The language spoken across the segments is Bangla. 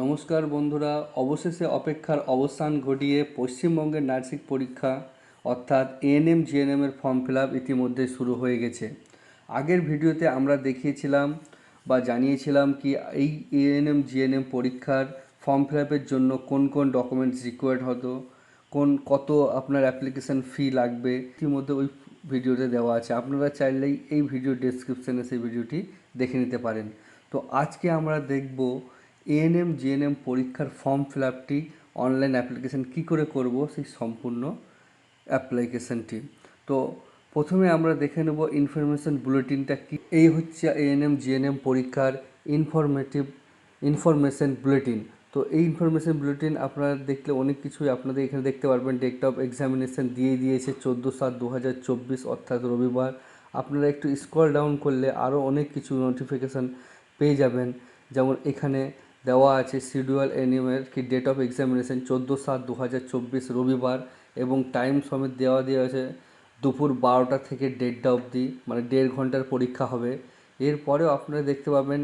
নমস্কার বন্ধুরা, অবশেষে অপেক্ষার অবসান ঘটিয়ে পশ্চিমবঙ্গের নার্সিং পরীক্ষা অর্থাৎ এএনএম জিএনএমের ফর্ম ফিল আপ ইতিমধ্যে শুরু হয়ে গেছে। আগের ভিডিওতে আমরা দেখিয়েছিলাম বা জানিয়েছিলাম কি এই এএনএম জিএনএম পরীক্ষার ফর্ম ফিল আপের জন্য কোন কোন ডকুমেন্টস রিকোয়ার্ড হতো, কত আপনার অ্যাপ্লিকেশান ফি লাগবে, ইতিমধ্যে ওই ভিডিওতে দেওয়া আছে। আপনারা চাইলেই এই ভিডিও ডেসক্রিপশানে সেই ভিডিওটি দেখে নিতে পারেন। তো আজকে আমরা দেখব এএনএম জিএনএম পরীক্ষার ফর্ম ফিল আপটি অনলাইন অ্যাপ্লিকেশান কী করে করব, সেই সম্পূর্ণ অ্যাপ্লিকেশানটি। তো প্রথমে আমরা দেখে নেব ইনফরমেশন বুলেটিনটা কি। এই হচ্ছে এএনএম জিএনএম পরীক্ষার ইনফরমেশন বুলেটিন। তো এই ইনফরমেশন বুলেটিন আপনারা দেখলে অনেক কিছুই আপনাদের এখানে দেখতে পারবেন। ডেট অফ এক্সামিনেশান দিয়ে দিয়েছে 14/7/2024 অর্থাৎ রবিবার। আপনারা একটু স্ক্রল ডাউন করলে আরও অনেক কিছু নোটিফিকেশান পেয়ে যাবেন। যেমন এখানে দেওয়া আছে শিডিউল এএনএমের কি ডেট অফ এক্সামিনেশান 14/7/2024 রবিবার, এবং টাইম সমেত দেওয়া আছে দুপুর 12টা থেকে 1:30 অবধি, মানে 1.5 ঘন্টার পরীক্ষা হবে। এরপরেও আপনারা দেখতে পাবেন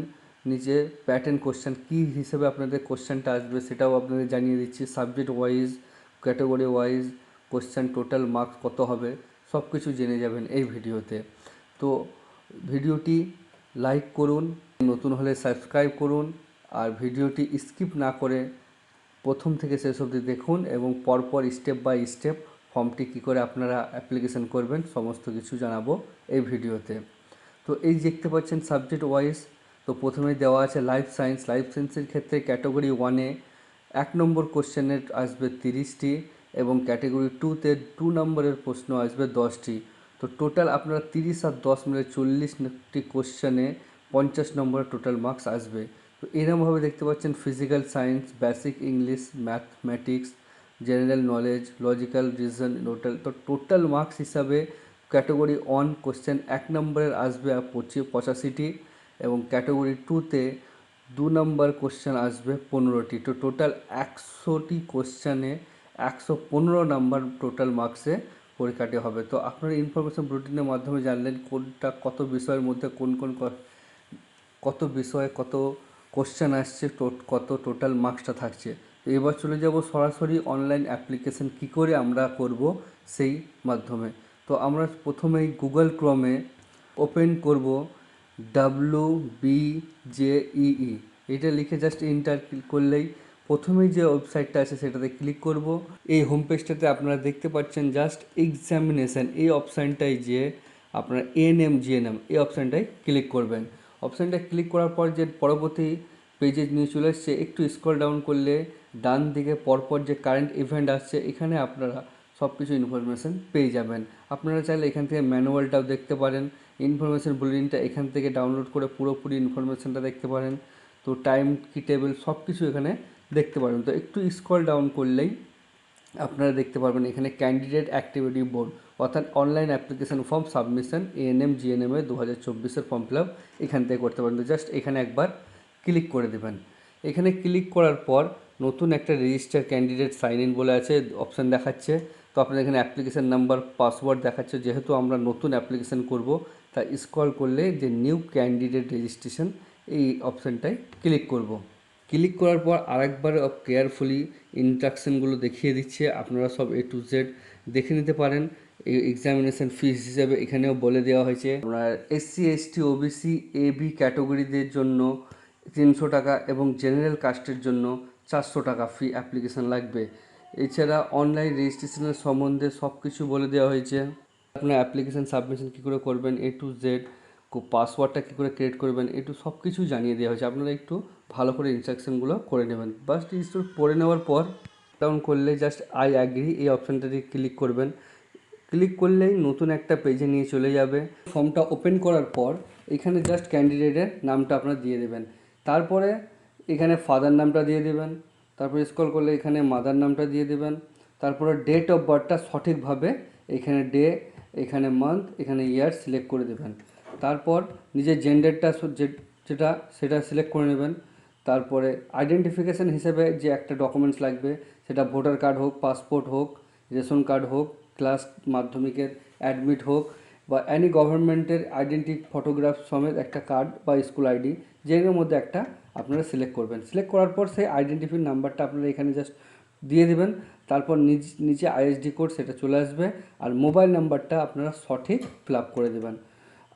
নিচে প্যাটার্ন কোশ্চেন কী হিসেবে আপনাদের কোশ্চেনটা আসবে সেটাও আপনাদের জানিয়ে দিচ্ছি। Subject wise, category wise question, total marks কত হবে, সব কিছু জেনে যাবেন এই ভিডিওতে। তো ভিডিওটি লাইক করুন, নতুন হলে সাবস্ক্রাইব করুন, আর ভিডিওটি স্কিপ না করে প্রথম থেকে শেষ অবধি দেখুন, এবং পরপর স্টেপ বাই স্টেপ ফর্মটি কী করে আপনারা অ্যাপ্লিকেশন করবেন সমস্ত কিছু জানাবো এই ভিডিওতে। তো এই দেখতে পাচ্ছেন সাবজেক্ট ওয়াইজ। তো প্রথমেই দেওয়া আছে লাইফ সায়েন্স। লাইফ সায়েন্সের ক্ষেত্রে ক্যাটাগরি 1-এ 1 নম্বর কোশ্চেনের আসবে 30টি, এবং ক্যাটাগরি 2-তে 2 নম্বরের প্রশ্ন আসবে 10টি। তো টোটাল আপনারা 30 আর 10 মিলে 40টি কোশ্চেনে 50 নম্বরের টোটাল মার্কস আসবে। তো এরকমভাবে দেখতে পাচ্ছেন physical science, basic English, mathematics, general knowledge, logical reason, তো টোটাল মার্কস হিসাবে ক্যাটাগরি 1 কোশ্চেন 1 নম্বরের আসবে 85টি, এবং ক্যাটাগরি 2-তে 2 নম্বর কোশ্চেন আসবে 15টি। তো টোটাল 100টি কোশ্চেনে 115 নম্বর টোটাল মার্কসে পরীক্ষাটি হবে। তো আপনারা ইনফরমেশন বুলেটিনের মাধ্যমে জানলেন কোনটা কত বিষয়ের মধ্যে কত বিষয়ে কত কোশ্চেন আসছে, কত টোটাল মার্কসটা থাকছে। তো এবার চলে যাব সরাসরি অনলাইন অ্যাপ্লিকেশন কী করে আমরা করব সেই মাধ্যমে। তো আমরা প্রথমেই গুগল ক্রোমে ওপেন করব WBJEE, এটা লিখে জাস্ট এন্টার করলেই প্রথমেই যে ওয়েবসাইটটা আছে সেটাতে ক্লিক করব। এই হোম পেজটাতে আপনারা দেখতে পাচ্ছেন জাস্ট এক্সামিনেশান, এই অপশানটাই যে আপনারা এএনএম জিএনএম এই অপশানটায় ক্লিক করবেন। অপশানটা ক্লিক করার পর যে পরবর্তী পেজে নিয়ে চলে এসছে, একটু স্ক্রল ডাউন করলে ডান দিকে পরপর যে কারেন্ট ইভেন্ট আসছে, এখানে আপনারা সব কিছু ইনফরমেশান পেয়ে যাবেন। আপনারা চাইলে এখান থেকে ম্যানুয়ালটাও দেখতে পারেন। ইনফরমেশান বুলেটিনটা এখান থেকে ডাউনলোড করে পুরোপুরি ইনফরমেশানটা দেখতে পারেন। তো টাইম কি টেবিল সব কিছু এখানে দেখতে পারেন। তো একটু স্ক্রল ডাউন করলেই আপনারা দেখতে পারবেন এখানে ক্যান্ডিডেট অ্যাক্টিভিটি বোর্ড, অর্থাৎ online application form submission ANM GNM 2024-এর ফর্ম ফিল আপ এখান থেকে করতে পারেন। তো জাস্ট এখানে একবার ক্লিক করে দেবেন। এখানে ক্লিক করার পর নতুন একটা রেজিস্টার ক্যান্ডিডেট সাইন ইন বলে আছে অপশান দেখাচ্ছে। তো আপনার এখানে অ্যাপ্লিকেশান নাম্বার, পাসওয়ার্ড দেখাচ্ছে। যেহেতু আমরা নতুন অ্যাপ্লিকেশান করব, তাই স্ক্রল করলে যে নিউ ক্যান্ডিডেট রেজিস্ট্রেশন এই অপশানটায় ক্লিক করব। ক্লিক করার পর আরেকবার কেয়ারফুলি ইনস্ট্রাকশনগুলো দেখিয়ে দিচ্ছে, আপনারা সব A to Z দেখে নিতে পারেন। এই এক্সামিনেশান ফিস হিসেবে এখানেও বলে দেওয়া হয়েছে আপনার SC ST OBC AB ক্যাটাগরিদের জন্য 300 টাকা, এবং জেনারেল কাস্টের জন্য 400 টাকা ফি অ্যাপ্লিকেশান লাগবে। এছাড়া অনলাইন রেজিস্ট্রেশনের সম্বন্ধে সব কিছু বলে দেওয়া হয়েছে। আপনার অ্যাপ্লিকেশান সাবমিশন কী করে করবেন, A to Z, পাসওয়ার্ডটা কী করে ক্রিয়েট করবেন, একটু সব কিছুই জানিয়ে দেওয়া হয়েছে। আপনারা একটু ভালো করে ইনস্ট্রাকশনগুলো করে নেবেন। বাস ইনস্টল করে নেওয়ার পর ডাউন করলে জাস্ট আই অ্যাগ্রি এই অপশানটাতে ক্লিক করবেন। ক্লিক করলেই নতুন একটা পেজে নিয়ে চলে যাবে। ফর্মটা ওপেন করার পর এখানে জাস্ট ক্যান্ডিডেটের নামটা আপনারা দিয়ে দেবেন। তারপরে এখানে ফাদার নামটা দিয়ে দেবেন। তারপরে স্ক্রল করলে এখানে মাদার নামটা দিয়ে দেবেন। তারপরে ডেট অফ বার্থটা সঠিকভাবে এখানে ডে, এখানে মান্থ, এখানে ইয়ার সিলেক্ট করে দেবেন। তারপর নিজের জেন্ডারটা সেটা সিলেক্ট করে নেবেন। তারপরে আইডেন্টিফিকেশান হিসেবে যে একটা ডকুমেন্টস লাগবে, সেটা ভোটার কার্ড হোক, পাসপোর্ট হোক, রেশন কার্ড হোক, ক্লাস মাধ্যমিকের অ্যাডমিট হোক, বা অ্যানি গভর্নমেন্টের আইডেন্টি ফটোগ্রাফ সমেত একটা কার্ড বা স্কুল আইডি, যেগুলোর মধ্যে একটা আপনারা সিলেক্ট করবেন। সিলেক্ট করার পর সেই আইডেন্টিফাই নাম্বারটা আপনারা এখানে জাস্ট দিয়ে দেবেন। তারপর নিচে আইএসডি কোড সেটা চলে আসবে, আর মোবাইল নাম্বারটা আপনারা সঠিক ফিল আপ করে দেবেন।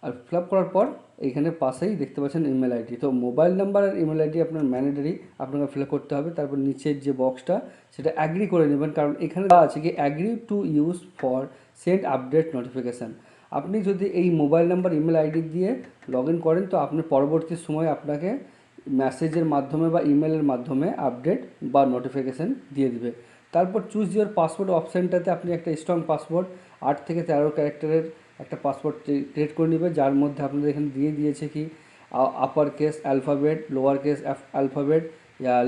আর ফিল আপ করার পর এইখানে পাশেই দেখতে পাচ্ছেন ইমেল আইডি। তো মোবাইল নাম্বার আর ইমেল আইডি আপনার ম্যান্ডেটরি আপনাকে ফিল আপ করতে হবে। তারপর নিচের যে বক্সটা সেটা অ্যাগ্রি করে নেবেন, কারণ এখানে দেওয়া আছে কি agree to use for send update notification. আপনি যদি এই মোবাইল নাম্বার ইমেল আইডি দিয়ে লগ ইন করেন তো আপনি পরবর্তী সময় আপনাকে মেসেজের মাধ্যমে বা ইমেলের মাধ্যমে আপডেট বা নোটিফিকেশান দিয়ে দিবে। তারপর চুজ ইউর পাসওয়ার্ড অপশানটাতে আপনি একটা স্ট্রং পাসওয়ার্ড 8 থেকে 13 ক্যারেক্টারের একটা পাসওয়ার্ড ক্রিয়েট করে নেবে, যার মধ্যে আপনাদের এখানে দিয়ে দিয়েছে কি upper case alphabet, lower case alphabet,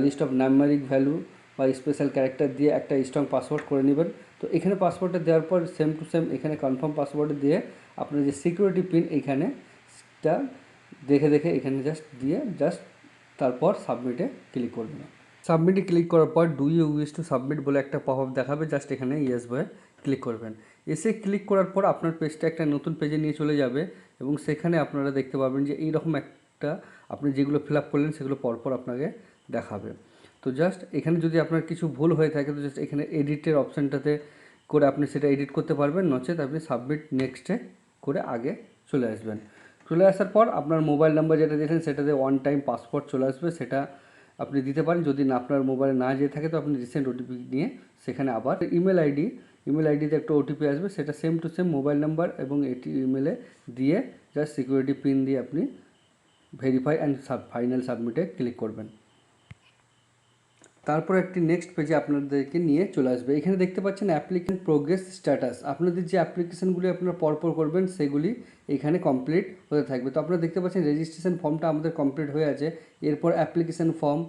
list of numeric value বা স্পেশাল ক্যারেক্টার দিয়ে একটা স্ট্রং পাসওয়ার্ড করে নেবেন। তো এখানে পাসওয়ার্ডটা দেওয়ার পর সেম টু সেম এখানে কনফার্ম পাসওয়ার্ড দিয়ে আপনার যে সিকিউরিটি পিন এইখানে টা দেখে এখানে জাস্ট দিয়ে তারপর সাবমিটে ক্লিক করবেন। সাবমিটে ক্লিক করার পর do you wish to submit বলে একটা পপ আপ দেখাবে, জাস্ট এখানে ইয়েস বয়ে ক্লিক করবেন। এসে ক্লিক করার পর আপনার পেজটা একটা নতুন পেজে নিয়ে চলে যাবে, এবং সেখানে আপনারা দেখতে পাবেন যে এইরকম একটা আপনি যেগুলো ফিল আপ করলেন সেগুলো পরপর আপনাকে দেখাবে। তো জাস্ট এখানে যদি আপনার কিছু ভুল হয়ে থাকে তো জাস্ট এখানে এডিটের অপশানটাতে করে আপনি সেটা এডিট করতে পারবেন, নচেত আপনি সাবমিট নেক্সটে করে আগে চলে আসবেন। চলে আসার পর আপনার মোবাইল নাম্বার যেটা দিয়েছেন সেটাতে ওয়ান টাইম পাসওয়ার্ড চলে আসবে, সেটা আপনি দিতে পারেন। যদি না আপনার মোবাইলে না যেয়ে থাকে তো আপনি রিসেন্ট ওটিপি নিয়ে সেখানে আবার ইমেল আইডিতে একটা ওটিপি আসবে, সেটা same to same mobile number এবং এটি ইমেলে দিয়ে জাস্ট সিকিউরিটি পিন দিয়ে আপনি ভেরিফাই অ্যান্ড ফাইনাল সাবমিটে ক্লিক করবেন। তারপর একটি নেক্সট পেজে আপনাদেরকে নিয়ে চলে আসবে। এখানে দেখতে পাচ্ছেন অ্যাপ্লিকেশন প্রোগ্রেস স্ট্যাটাস। আপনাদের যে অ্যাপ্লিকেশানগুলি আপনারা পরপর করবেন সেগুলি এখানে কমপ্লিট হতে থাকবে। তো আপনারা দেখতে পাচ্ছেন রেজিস্ট্রেশন ফর্মটা আমাদের কমপ্লিট হয়ে আছে। এরপর application form,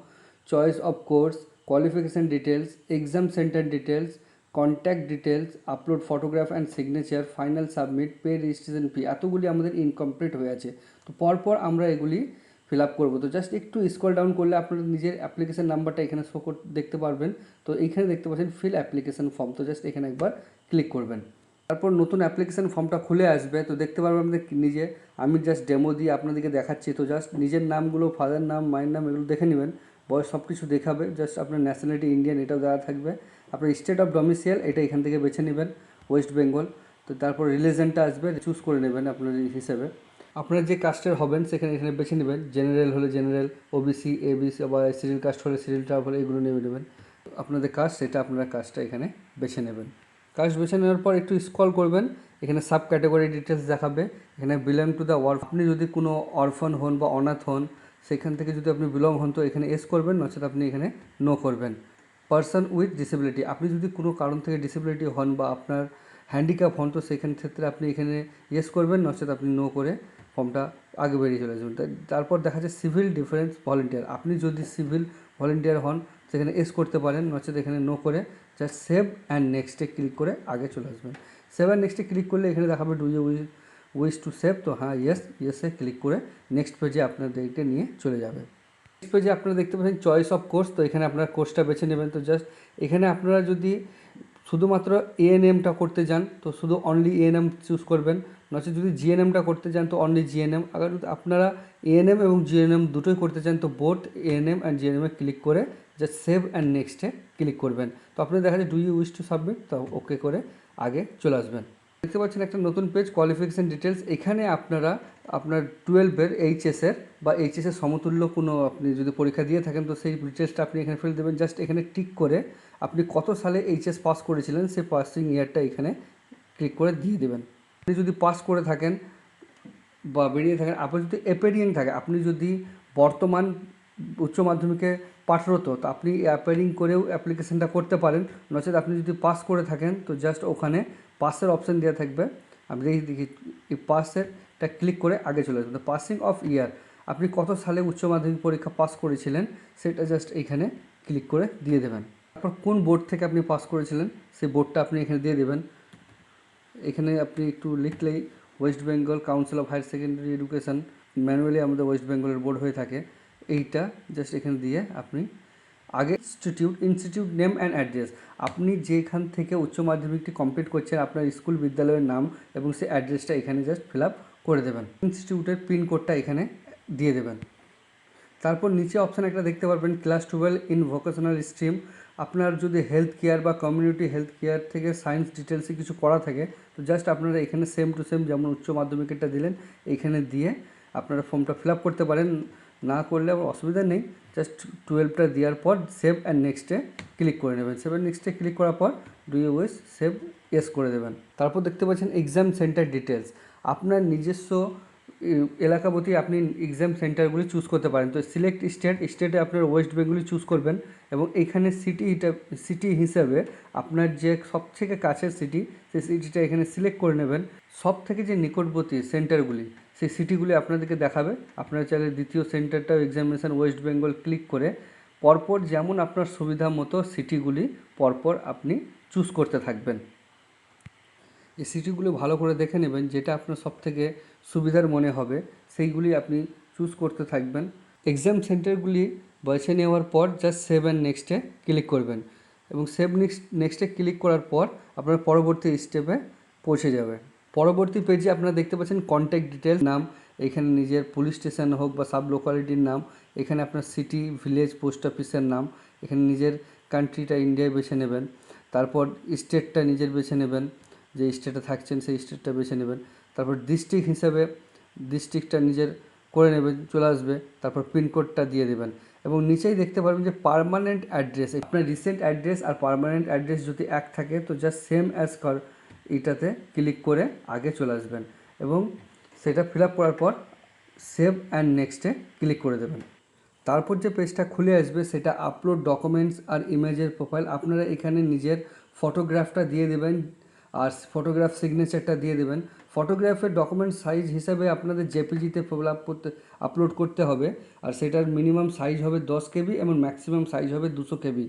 choice of course, qualification details, exam centre details, contact details, upload photograph and signature, final submit, pay registration fee, এতগুলি আমাদের ইনকমপ্লিট হয়ে আছে। তো পরপর আমরা এগুলি ফিল আপ করবো। তো জাস্ট একটু স্ক্রল ডাউন করলে আপনার নিজের অ্যাপ্লিকেশন নাম্বারটা এখানে শো দেখতে পারবেন। তো এইখানে দেখতে পাচ্ছেন ফিল অ্যাপ্লিকেশন ফর্ম, তো জাস্ট এখানে একবার ক্লিক করবেন। তারপর নতুন অ্যাপ্লিকেশন ফর্মটা খুলে আসবে। তো দেখতে পারবেন আমাদের নিজে, আমি জাস্ট ডেমো দিয়ে আপনাদেরকে দেখাচ্ছি। তো জাস্ট নিজের নামগুলো, ফাদার নাম, মায়ের নাম এগুলো দেখে নেবেন, বয়স সব কিছু দেখাবে। জাস্ট আপনার ন্যাশনালিটি ইন্ডিয়ান এটাও দেওয়া থাকবে। আপনার স্টেট অফ ডোমিসাইল এটা এখান থেকে বেছে নেবেন, ওয়েস্ট বেঙ্গল। তো তারপর রিলিজনটা আসবে, চুজ করে নেবেন আপনার হিসেবে। আপনারা যে কাস্টের হবেন সেখানে এখানে বেছে নেবেন, জেনারেল হলে জেনারেল, ওবিসি, এবিসি বা সিরিয়াল কাস্ট হলে সিরিয়াল টাইপ হলে এগুলো নেবে নেবেন। আপনাদের কাস্ট সেটা আপনারা কাস্টটা এখানে বেছে নেবেন। কাস্ট বেছে নেওয়ার পর একটু স্ক্রল করবেন, এখানে সাব ক্যাটাগরি ডিটেলস দেখাবে। এখানে বিলং টু দ্য ওয়ার্ক, আপনি যদি কোনো অরফান হন বা অনাথ হন সেখান থেকে যদি আপনি বিলং হন তো এখানে এস করবেন, নচেত আপনি এখানে নো করবেন। পার্সন উইথ ডিসেবিলিটি, আপনি যদি কোনো কারণ থেকে ডিসেবিলিটি হন বা আপনার হ্যান্ডিক্যাপ হন তো সেখান ক্ষেত্রে আপনি এখানে ইয়েস করবেন, নচেত আপনি নো করে ফর্মটা আগে বেরিয়ে চলে আসবেন। তারপর দেখা যাচ্ছে সিভিল ডিফেন্স ভলেন্টিয়ার, আপনি যদি সিভিল ভলেন্টিয়ার হন সেখানে এস করতে পারেন, নচেত এখানে নো করে জাস্ট সেভ অ্যান্ড নেক্সটে ক্লিক করে আগে চলে আসবেন। সেভ অ্যান্ড নেক্সটে ক্লিক করলে এখানে দেখাবে do you wish to save, তো হ্যাঁ ইয়েসে ক্লিক করে নেক্সট পেজে আপনাদেরকে নিয়ে চলে যাবে। নেক্সট পেজে আপনারা দেখতে পাচ্ছেন চয়েস অফ কোর্স, তো এখানে আপনারা কোর্সটা বেছে নেবেন। তো জাস্ট এখানে আপনারা যদি শুধুমাত্র এএনএমটা করতে যান তো শুধু অনলি এএনএম চুজ করবেন, নচেত যদি জিএনএমটা করতে চান তো অনলি জিএনএম। আবার আপনারা এএনএম এবং জিএনএম দুটোই করতে চান তো বোথ এএনএম অ্যান্ড জিএনএমে ক্লিক করে জাস্ট সেভ অ্যান্ড নেক্সটে ক্লিক করবেন। তো আপনারা দেখা যায় do you wish to submit, তো ওকে করে আগে চলে আসবেন। দেখতে পাচ্ছেন একটা নতুন পেজ কোয়ালিফিকেশান ডিটেলস। এখানে আপনারা আপনার 12-এর এইচএসের বা এইচএসের সমতুল্য কোনো আপনি যদি পরীক্ষা দিয়ে থাকেন তো সেই ডিটেলসটা আপনি এখানে ফেলে দেবেন। জাস্ট এখানে টিক করে আপনি কত সালে এইচএস পাস করেছিলেন সেই পাসিং ইয়ারটা এখানে ক্লিক করে দিয়ে দেবেন। আপনি যদি পাস করে থাকেন বা বেরিয়ে থাকেন, আপনার যদি অ্যাপিয়ারিং থাকে, আপনি যদি বর্তমান উচ্চ মাধ্যমিকে পাঠরত তো আপনি অ্যাপিয়ারিং করেও অ্যাপ্লিকেশানটা করতে পারেন, নচেত আপনি যদি পাস করে থাকেন তো জাস্ট ওখানে পাসের অপশান দেওয়া থাকবে। আমি দেখি এই পাসেরটা ক্লিক করে আগে চলে আসবেন। তো পাসিং অফ ইয়ার, আপনি কত সালে উচ্চ মাধ্যমিক পরীক্ষা পাস করেছিলেন সেটা জাস্ট এইখানে ক্লিক করে দিয়ে দেবেন। তারপর কোন বোর্ড থেকে আপনি পাস করেছিলেন সেই বোর্ডটা আপনি এখানে দিয়ে দেবেন। এখানে আপনি একটু লিখলেই West Bengal Council of Higher Secondary Education, manually আমাদের ওয়েস্ট বেঙ্গলের বোর্ড হয়ে থাকে, এইটা জাস্ট এখানে দিয়ে আপনি আগে ইনস্টিটিউট নেম অ্যান্ড অ্যাড্রেস, আপনি যেখান থেকে উচ্চ মাধ্যমিকটি কমপ্লিট করছেন আপনার স্কুল বিদ্যালয়ের নাম এবং সেই অ্যাড্রেসটা এখানে জাস্ট ফিল আপ করে দেবেন। ইনস্টিটিউটের পিনকোডটা এখানে দিয়ে দেবেন। তারপর নিচে অপশান একটা দেখতে পারবেন ক্লাস 12 ইন ভোকেশনাল স্ট্রিম। আপনার যদি হেলথ কেয়ার বা কমিউনিটি হেলথ কেয়ার থেকে সায়েন্স ডিটেলসে কিছু করা থাকে তো জাস্ট আপনারা এখানে সেম টু সেম যেমন উচ্চ মাধ্যমিকেরটা দিলেন এইখানে দিয়ে আপনারা ফর্মটা ফিল আপ করতে পারেন, না করলে অসুবিধা নেই। জাস্ট 12টা দেওয়ার পর সেভ অ্যান্ড নেক্সটে ক্লিক করে নেবেন। সেভ অ্যান্ড নেক্সটে ক্লিক করার পর do you wish save yes করে দেবেন। তারপর দেখতে পাচ্ছেন এক্সাম সেন্টার ডিটেলস। আপনার নিজস্ব এলাকাবতী আপনি এক্সাম সেন্টারগুলি চুজ করতে পারেন। তো সিলেক্ট স্টেটে আপনার ওয়েস্ট বেঙ্গলি চুজ করবেন এবং এইখানে সিটি হিসাবে আপনার যে সবথেকে কাছের সিটি সেই সিটিটা এখানে সিলেক্ট করে নেবেন। সব থেকে যে নিকটবর্তী সেন্টারগুলি সেই সিটিগুলি আপনাদেরকে দেখাবে। আপনারা চাইলে দ্বিতীয় সেন্টারটাও এক্সামিনেশান ওয়েস্ট বেঙ্গল ক্লিক করে পরপর যেমন আপনার সুবিধা মতো সিটিগুলি পরপর আপনি চুজ করতে থাকবেন। এই সিটিগুলি ভালো করে দেখে নেবেন, যেটা আপনার সবথেকে সুবিধার মনে হবে সেইগুলি আপনি চুজ করতে থাকবেন। এক্সাম সেন্টারগুলি বেছে নেওয়ার পর জাস্ট সেভ অ্যান্ড নেক্সটে ক্লিক করবেন এবং সেভ নেক্সটে ক্লিক করার পর আপনার পরবর্তী স্টেপে পৌঁছে যাবে। পরবর্তী পেজে আপনারা দেখতে পাচ্ছেন কন্ট্যাক্ট ডিটেলস, নাম, এখানে নিজের পুলিশ স্টেশন হোক বা সাব লোকালিটির নাম, এখানে আপনার সিটি, ভিলেজ, পোস্ট অফিসের নাম, এখানে নিজের কান্ট্রিটা ইন্ডিয়ায় বেছে নেবেন। তারপর স্টেটটা নিজের বেছে নেবেন, যে স্টেটে থাকছেন সেই স্টেটটা বেছে নেবেন। তারপর ডিস্ট্রিক্ট হিসাবে ডিস্ট্রিক্টটা নিজের করে নেবেন, চলে আসবে। তারপর পিনকোডটা দিয়ে দেবেন এবং নিচেই দেখতে পারবেন যে পার্মানেন্ট অ্যাড্রেস। আপনার রিসেন্ট অ্যাড্রেস আর পার্মানেন্ট অ্যাড্রেস যদি এক থাকে তো জাস্ট সেম অ্যাজ এইটাতে ক্লিক করে আগে চলে আসবেন এবং সেটা ফিল আপ করার পর সেভ অ্যান্ড নেক্সটে ক্লিক করে দেবেন। তারপর যে পেজটা খুলে আসবে সেটা আপলোড ডকুমেন্টস আর ইমেজের প্রোফাইল। আপনারা এখানে নিজের ফটোগ্রাফটা দিয়ে দেবেন আর ফটোগ্রাফ সিগনেচারটা দিয়ে দেবেন। ফটোগ্রাফের ডকুমেন্ট সাইজ হিসাবে আপনাদের জেপিজিতে আপলোড করতে হবে আর সেটার মিনিমাম সাইজ হবে 10 কেবি এবং ম্যাক্সিমাম সাইজ হবে 200 কেবি।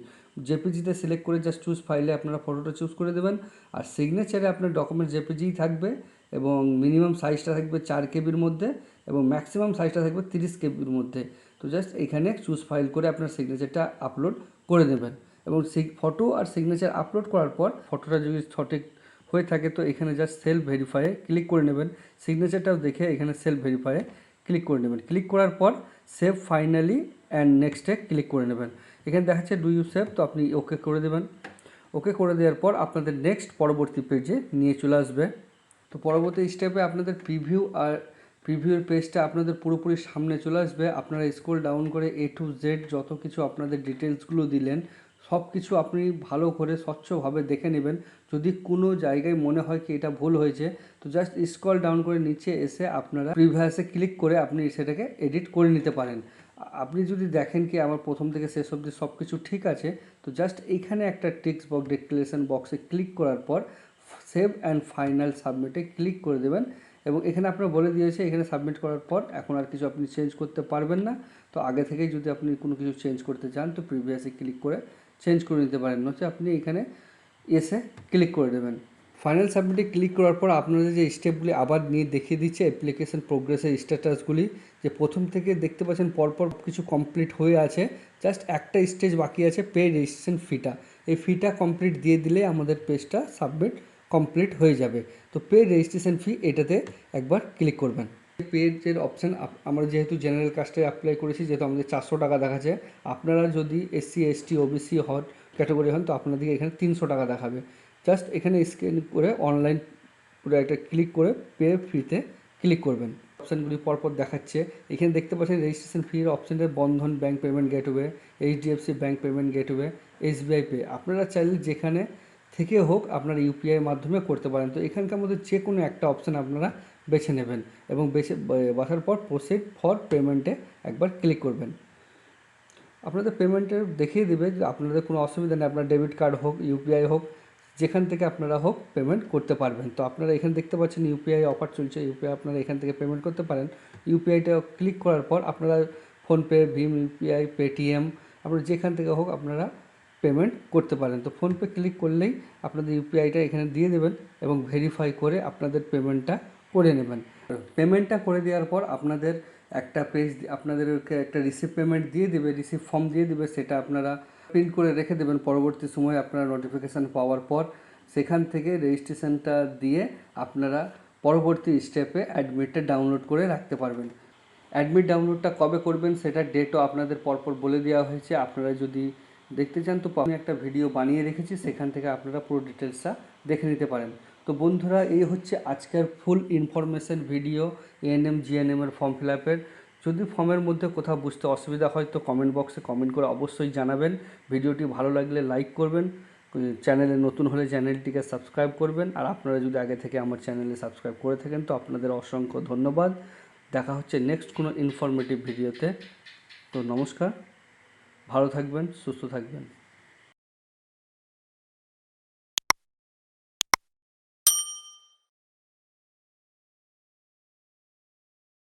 জেপিজিতে সিলেক্ট করে জাস্ট চুজ ফাইলে আপনারা ফটোটা চুজ করে দেবেন আর সিগনেচারে আপনার ডকুমেন্ট জেপিজিই থাকবে এবং মিনিমাম সাইজটা থাকবে 4 কেবির মধ্যে এবং ম্যাক্সিমাম সাইজটা থাকবে 30 কেবির মধ্যে। তো জাস্ট এখানে চুজ ফাইল করে আপনার সিগনেচারটা আপলোড করে দেবেন এবং ফটো আর সিগনেচার আপলোড করার পর ফটোটা যদি সঠিক হয়ে থাকে তো এখানে জাস্ট সেলফ ভেরিফাইয়ে ক্লিক করে নেবেন। সিগনেচারটাও দেখে এখানে সেলফ ভেরিফাইয়ে ক্লিক করে নেবেন। ক্লিক করার পর সেভ ফাইনালি অ্যান্ড নেক্সটে ক্লিক করে নেবেন। এখানে দেখাচ্ছে ডু ইউ সেভ, তো আপনি ওকে করে দেবেন। ওকে করে দেওয়ার পর আপনাদের নেক্সট পরবর্তী পেজে নিয়ে চলে আসবে। তো পরবর্তী স্টেপে আপনাদের প্রিভিউর পেজটা আপনাদের পুরোপুরি সামনে চলে আসবে। আপনারা স্ক্রল ডাউন করে A to Z যত কিছু আপনাদের ডিটেলসগুলো দিলেন সব কিছু আপনি ভালো করে স্বচ্ছভাবে দেখে নেবেন। যদি কোনো জায়গায় মনে হয় কি এটা ভুল হয়েছে তো জাস্ট স্ক্রল ডাউন করে নিচে এসে আপনারা প্রিভিয়াসে ক্লিক করে আপনি সেটাকে এডিট করে নিতে পারেন। আপনি যদি দেখেন কি আমার প্রথম থেকে শেষ অবধি সব কিছু ঠিক আছে তো জাস্ট এইখানে একটা টেক্সট বক্স ডিক্লারেশন বক্সে ক্লিক করার পর সেভ অ্যান্ড ফাইনাল সাবমিটে ক্লিক করে দেবেন এবং এখানে আপনার বলে দিয়েছে এখানে সাবমিট করার পর এখন আর কিছু আপনি চেঞ্জ করতে পারবেন না। তো আগে থেকেই যদি আপনি কোনো কিছু চেঞ্জ করতে চান তো প্রিভিয়াসে ক্লিক করে চেঞ্জ করে নিতে পারেন, হচ্ছে আপনি এখানে এসে ক্লিক করে দেবেন। ফাইনাল সাবমিটে ক্লিক করার পর আপনাদের যে স্টেপগুলি আবার নিয়ে দেখিয়ে দিচ্ছে অ্যাপ্লিকেশন প্রোগ্রেসের স্ট্যাটাসগুলি, যে প্রথম থেকে দেখতে পাচ্ছেন পরপর কিছু কমপ্লিট হয়ে আছে, জাস্ট একটা স্টেজ বাকি আছে পে রেজিস্ট্রেশন ফিটা। এই ফিটা কমপ্লিট দিয়ে দিলে আমাদের পেজটা সাবমিট কমপ্লিট হয়ে যাবে। তো পে রেজিস্ট্রেশন ফি এটাতে একবার ক্লিক করবেন। পেজের অপশান আমরা যেহেতু জেনারেল কাস্টে অ্যাপ্লাই করেছি যেহেতু আমাদের 400 টাকা দেখাচ্ছে, আপনারা যদি SC ST OBC hot category হন তো আপনাদেরকে এখানে 300 টাকা দেখাবে। জাস্ট এখানে স্ক্যান করে অনলাইন পুরো একটা ক্লিক করে পে ফিতে ক্লিক করবেন। অপশানগুলি পরপর দেখাচ্ছে, এখানে দেখতে পাচ্ছেন রেজিস্ট্রেশন ফির অপশানে Bandhan bank payment gateway, HDFC bank payment gateway, SBI pay. আপনারা চাইলে যেখানে থেকে হোক আপনারা ইউপিআইয়ের মাধ্যমে করতে পারেন। তো এখানকার মধ্যে যে কোনো একটা অপশান আপনারা বেছে নেবেন এবং বাছার পর প্রসিড ফর পেমেন্টে একবার ক্লিক করবেন। আপনাদের পেমেন্টের দেখিয়ে দেবে যে আপনাদের কোনো অসুবিধা নেই, আপনার ডেবিট কার্ড হোক ইউপিআই হোক যেখান থেকে আপনারা হোক পেমেন্ট করতে পারবেন। তো আপনারা এখানে দেখতে পাচ্ছেন ইউপিআই অফার চলছে, ইউপিআই আপনারা এখান থেকে পেমেন্ট করতে পারেন। ইউপিআইটা ক্লিক করার পর আপনারা ফোনপে, ভীম ইউপিআই, পেটিএম আপনারা যেখান থেকে হোক আপনারা পেমেন্ট করতে পারেন। তো ফোনপে ক্লিক করলেই আপনাদের ইউপিআইটা এখানে দিয়ে দেবেন এবং ভেরিফাই করে আপনাদের পেমেন্টটা করে নেবেন। পেমেন্টটা করে দেওয়ার পর আপনাদের একটা পেজ আপনাদেরকে একটা রিসিপ্ট পেমেন্ট দিয়ে দেবে, রিসিপ্ট ফর্ম দিয়ে দেবে, সেটা আপনারা প্রিন্ট করে রেখে দেবেন। পরবর্তী সময় আপনারা নোটিফিকেশান পাওয়ার পর সেখান থেকে রেজিস্ট্রেশনটা দিয়ে আপনারা পরবর্তী স্টেপে অ্যাডমিটটা ডাউনলোড করে রাখতে পারবেন। অ্যাডমিট ডাউনলোডটা কবে করবেন সেটা ডেটও আপনাদের পরপর বলে দেওয়া হয়েছে। আপনারা যদি দেখতে চান তো আমি একটা ভিডিও বানিয়ে রেখেছি, সেখান থেকে আপনারা পুরো ডিটেলসটা দেখে নিতে পারেন। তো বন্ধুরা, এই হচ্ছে আজকের ফুল ইনফরমেশন ভিডিও এএনএম জিএনএমের ফর্ম ফিল আপের। যদি ফর্মের মধ্যে কোথাও বুঝতে অসুবিধা হয় তো কমেন্ট বক্সে কমেন্ট করে অবশ্যই জানাবেন। ভিডিওটি ভালো লাগলে লাইক করবেন, চ্যানেলে নতুন হলে চ্যানেলটিকে সাবস্ক্রাইব করবেন। আর আপনারা যদি আগে থেকে আমার চ্যানেলে সাবস্ক্রাইব করে থাকেন তো আপনাদের অসংখ্য ধন্যবাদ। দেখা হচ্ছে নেক্সট কোনো ইনফরমেটিভ ভিডিওতে। তো নমস্কার, ভালো থাকবেন, সুস্থ থাকবেন।